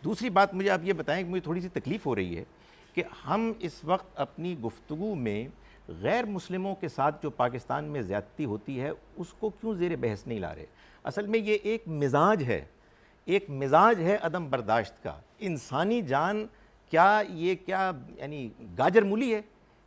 दूसरी बात मुझे आप ये बताएं कि मुझे थोड़ी सी तकलीफ़ हो रही है कि हम इस वक्त अपनी गुफ्तगू में गैर मुस्लिमों के साथ जो पाकिस्तान में ज़्यादती होती है उसको क्यों ज़ेर बहस नहीं ला रहे। असल में ये एक मिजाज है अदम बर्दाश्त का। इंसानी जान क्या यानी गाजर मूली है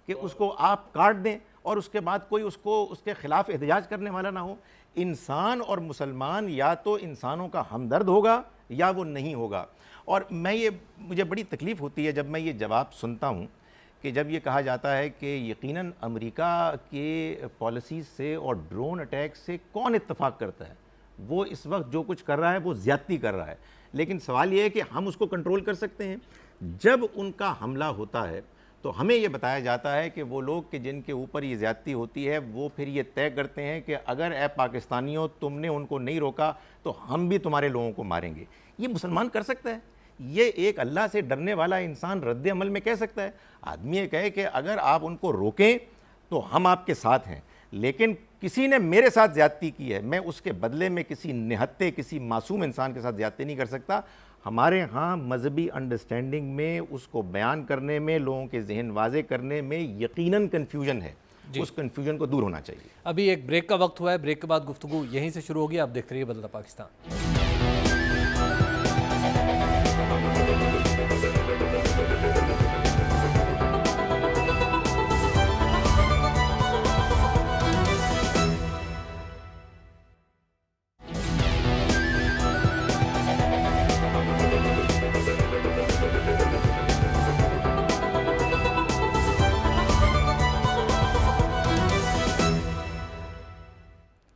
कि उसको आप काट दें और उसके बाद कोई उसको उसके ख़िलाफ़ एहतजाज करने वाला ना हो। इंसान और मुसलमान या तो इंसानों का हमदर्द होगा या वो नहीं होगा। और मुझे बड़ी तकलीफ़ होती है जब मैं ये जवाब सुनता हूँ कि जब ये कहा जाता है कि यकीनन अमेरिका के पॉलिसीज़ से और ड्रोन अटैक से कौन इत्तफाक करता है, वो इस वक्त जो कुछ कर रहा है वो ज़्यादती कर रहा है। लेकिन सवाल ये है कि हम उसको कंट्रोल कर सकते हैं। जब उनका हमला होता है तो हमें ये बताया जाता है कि वो लोग कि जिनके ऊपर ये ज़्यादती होती है वो फिर ये तय करते हैं कि अगर ए पाकिस्तानियों तुमने उनको नहीं रोका तो हम भी तुम्हारे लोगों को मारेंगे। ये मुसलमान कर सकता है? ये एक अल्लाह से डरने वाला इंसान रद्द अमल में कह सकता है? आदमी ये कहे कि अगर आप उनको रोकें तो हम आपके साथ हैं, लेकिन किसी ने मेरे साथ ज़्यादती की है, मैं उसके बदले में किसी निहत्ते किसी मासूम इंसान के साथ ज़्यादती नहीं कर सकता। हमारे यहाँ मजहबी अंडरस्टैंडिंग में उसको बयान करने में, लोगों के जहन वाजे करने में यकीनन कन्फ्यूजन है। उस कन्फ्यूजन को दूर होना चाहिए। अभी एक ब्रेक का वक्त हुआ है, ब्रेक के बाद गुफ्तगू यहीं से शुरू होगी। आप देखते रहिए बदलता पाकिस्तान।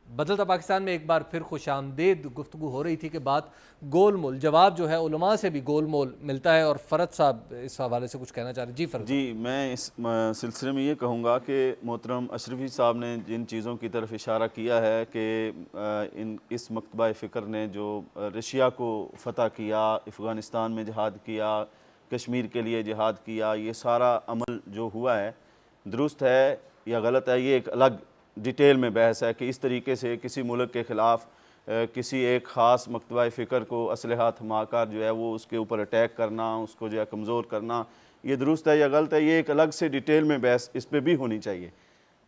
बदलता पाकिस्तान में एक बार फिर खुशामदीद गुफ्तगू हो रही थी कि बात गोल मोल, जवाब जो है उलमा से भी गोल मोल मिलता है। और फ़रद साहब इस हवाले से कुछ कहना चाह रहे हैं। जी फ़रद जी, मैं इस सिलसिले में ये कहूँगा कि मोहतरम अशरफी साहब ने जिन चीज़ों की तरफ इशारा किया है कि इस मकतबा फ़िक्र ने जो रशिया को फ़तह किया, अफ़गानिस्तान में जिहाद किया, कश्मीर के लिए जिहाद किया, ये सारा अमल जो हुआ है दुरुस्त है या गलत है, ये एक अलग डिटेल में बहस है कि इस तरीके से किसी मुल्क के ख़िलाफ़ किसी एक ख़ास मकतबा फ़िक्र को असलहा थमाकर जो है वो उसके ऊपर अटैक करना, उसको जो है कमज़ोर करना, ये दुरुस्त है या गलत है, ये एक अलग से डिटेल में बहस इस पर भी होनी चाहिए।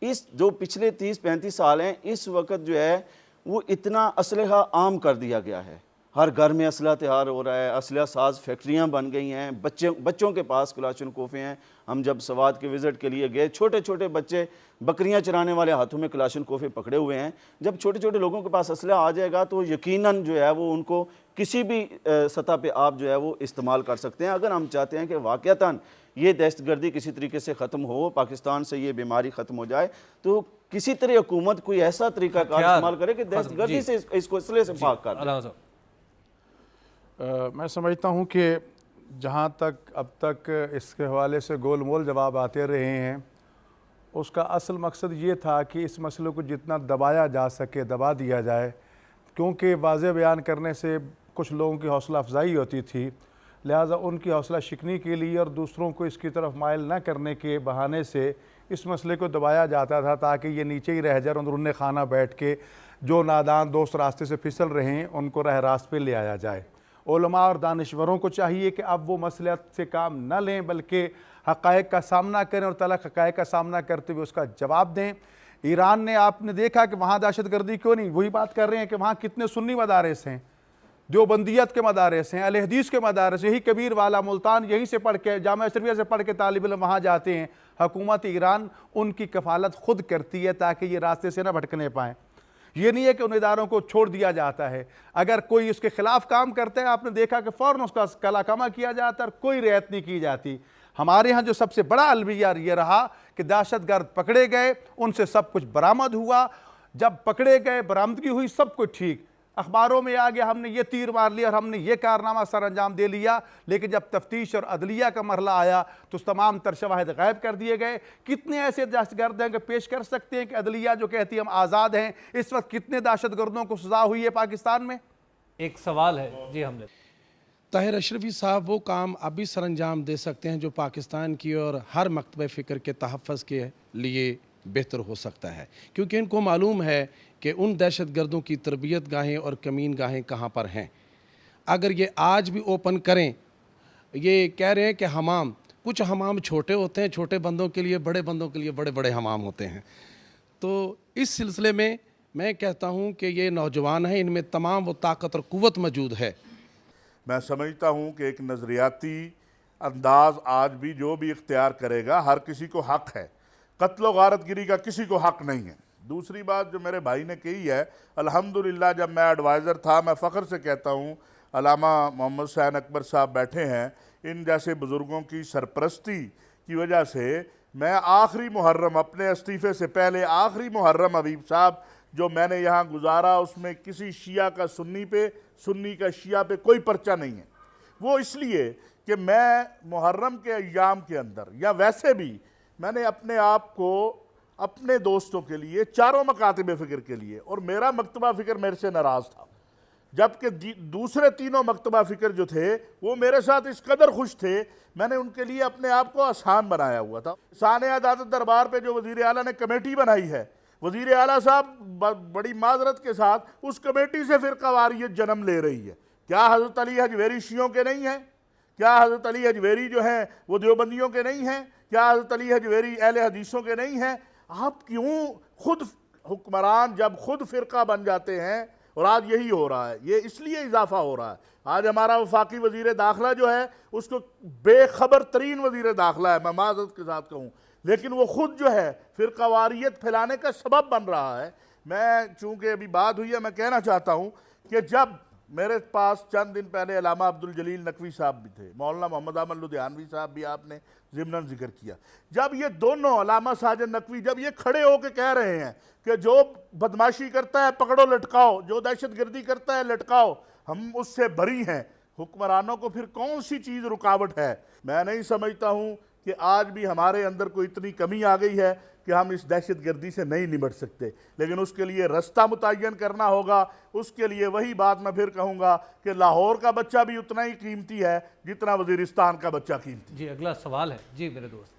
इस जो पिछले 30-35 साल हैं, इस वक्त जो है वो इतना असलहा आम कर दिया गया है। हर घर में असलहा तैयार हो रहा है, असलहा साज फैक्ट्रियाँ बन गई हैं, बच्चों के पास कलाशन कोफ़े हैं। हम जब सवात के विज़िट के लिए गए, छोटे छोटे बच्चे बकरियां चराने वाले हाथों में कलाशन कोफ़े पकड़े हुए हैं। जब छोटे छोटे लोगों के पास असलहा आ जाएगा तो यकीनन जो है वो उनको किसी भी सतह पे आप जो है वो इस्तेमाल कर सकते हैं। अगर हम चाहते हैं कि वाक़तन ये दहशतगर्दी किसी तरीके से ख़त्म हो, पाकिस्तान से ये बीमारी ख़त्म हो जाए, तो किसी तरह हुकूमत कोई ऐसा तरीका कार इस्तेमाल करे कि दहशतगर्दी से इसको असले से पाक कर। मैं समझता हूँ कि जहाँ तक अब तक इसके हवाले से गोल मोल जवाब आते रहे हैं, उसका असल मकसद ये था कि इस मसले को जितना दबाया जा सके दबा दिया जाए, क्योंकि वाज़ेह बयान करने से कुछ लोगों की हौसला अफजाई होती थी, लिहाजा उनकी हौसला शिकनी के लिए और दूसरों को इसकी तरफ माइल न करने के बहाने से इस मसले को दबाया जाता था ताकि ये नीचे ही रह जाए। अंदरूनी खाना बैठ के जो नादान दोस्त रास्ते से फिसल रहे हैं उनको राह रास्त पे ले आया जाए। उलमा और दानिश्वरों को चाहिए कि अब वो मसलियत से काम न लें बल्कि हक़ाइक़ का सामना करें और तलख़ हक़ाइक़ का सामना करते हुए उसका जवाब दें। ईरान ने आपने देखा कि वहाँ दहशतगर्दी क्यों नहीं, वही बात कर रहे हैं कि वहाँ कितने सुन्नी मदारस हैं, देवबंदियत के मदारस हैं, अहले हदीस के मदारस, यही कबीर वाला मुल्तान यहीं से पढ़ के जामिया अशरफिया से पढ़ के तालिब इल्म वहाँ जाते हैं। हुकूमत ईरान उनकी कफ़ालत खुद करती है ताकि ये रास्ते से न भटकने पाएँ। ये नहीं है कि उन इदारों को छोड़ दिया जाता है। अगर कोई उसके खिलाफ काम करते हैं, आपने देखा कि फ़ौरन उसका कलाकमा किया जाता है और कोई रियायत नहीं की जाती। हमारे यहाँ जो सबसे बड़ा अलविया ये रहा कि दहशतगर्द पकड़े गए, उनसे सब कुछ बरामद हुआ, जब पकड़े गए बरामदगी हुई सब कुछ ठीक, अखबारों में आ गया हमने ये तीर मार लिया और हमने ये कारनामा सर अंजाम दे लिया। लेकिन जब तफ्तीश और अदलिया का मरला आया तो तमाम तर शवाहिद गायब कर दिए गए। कितने ऐसे दहशतगर्द हैं कि पेश कर सकते हैं कि अदलिया जो कहती है हम आज़ाद हैं, इस वक्त कितने दहशतगर्दों को सजा हुई है पाकिस्तान में? एक सवाल है जी, हमने ताहिर अशरफी साहब वो काम अभी सर अंजाम दे सकते हैं जो पाकिस्तान की और हर मकतबे फ़िक्र के तहफ़्फ़ुज़ के लिए बेहतर हो सकता है, क्योंकि इनको मालूम है कि उन दहशत गर्दों की तरबियत गाहें और कमीन गाहें कहाँ पर हैं। अगर ये आज भी ओपन करें ये कह रहे हैं कि हमाम, कुछ हमाम छोटे होते हैं छोटे बंदों के लिए, बड़े बंदों के लिए बड़े बड़े हमाम होते हैं। तो इस सिलसिले में मैं कहता हूँ कि ये नौजवान हैं, इनमें तमाम वो ताकत और क़ुव्वत मौजूद है। मैं समझता हूँ कि एक नज़रियाती अंदाज आज भी जो भी इख्तियार करेगा, हर किसी को हक़ है, कत्ल गारतगिरी का किसी को हक़ नहीं है। दूसरी बात जो मेरे भाई ने कही है, अल्हम्दुलिल्लाह जब मैं एडवाइज़र था, मैं फ़ख्र से कहता हूँ अल्लामा मोहम्मद हुसैन अकबर साहब बैठे हैं, इन जैसे बुज़ुर्गों की सरपरस्ती की वजह से मैं आखिरी मुहर्रम, अपने इस्तीफ़े से पहले आखिरी मुहर्रम हबीब साहब जो मैंने यहाँ गुजारा, उसमें किसी शिया का सुन्नी पे, सुन्नी का शिया पे कोई पर्चा नहीं है। वो इसलिए कि मैं मुहर्रम के अय्याम के अंदर या वैसे भी मैंने अपने आप को अपने दोस्तों के लिए, चारों मकातिब फ़िक्र के लिए, और मेरा मकतबा फ़िक्र मेरे से नाराज़ था, जबकि दूसरे तीनों मकतबा फ़िक्र जो थे वो मेरे साथ इस कदर खुश थे, मैंने उनके लिए अपने आप को आसान बनाया हुआ था। साने अदालत दरबार पे जो वज़ीर आला ने कमेटी बनाई है, वज़ीर आला साहब बड़ी माजरत के साथ उस कमेटी से फ़िरक़ावारियत जन्म ले रही है। क्या हज़रत अली हजवेरी शियों के नहीं हैं? क्या हज़रत अली हजवेरी जो हैं वो देवबंदियों के नहीं हैं? क्या हज़रत अली हजवेरी अहले हदीसों के नहीं हैं? आप क्यों खुद हुक्मरान जब खुद फ़िरका बन जाते हैं, और आज यही हो रहा है, ये इसलिए इजाफा हो रहा है। आज हमारा वफाकी वज़ीर दाखिला जो है उसको बेखबर तरीन वज़ीर दाखिला है, मैं माज़रत के साथ कहूँ, लेकिन वो खुद जो है फ़िरक़ावारियत फैलाने का सबब बन रहा है। मैं चूँकि अभी बात हुई है, मैं कहना चाहता हूँ कि जब मेरे पास चंद दिन पहले अल्लामा अब्दुल जलील नकवी साहब भी थे, मौलाना मोहम्मद अहमद लुधियानवी साहब भी आपने ज़िम्नन जिक्र किया, जब ये दोनों अल्लामा साजिद नकवी जब ये खड़े होकर कह रहे हैं कि जो बदमाशी करता है पकड़ो लटकाओ, जो दहशतगर्दी करता है लटकाओ, हम उससे बरी हैं, हुक्मरानों को फिर कौन सी चीज़ रुकावट है? मैं नहीं समझता हूँ कि आज भी हमारे अंदर कोई इतनी कमी आ गई है कि हम इस दहशतगर्दी से नहीं निपट सकते, लेकिन उसके लिए रास्ता मुतय्यन करना होगा। उसके लिए वही बात मैं फिर कहूँगा कि लाहौर का बच्चा भी उतना ही कीमती है जितना वज़ीरिस्तान का बच्चा कीमती है। जी, अगला सवाल है जी मेरे दोस्त।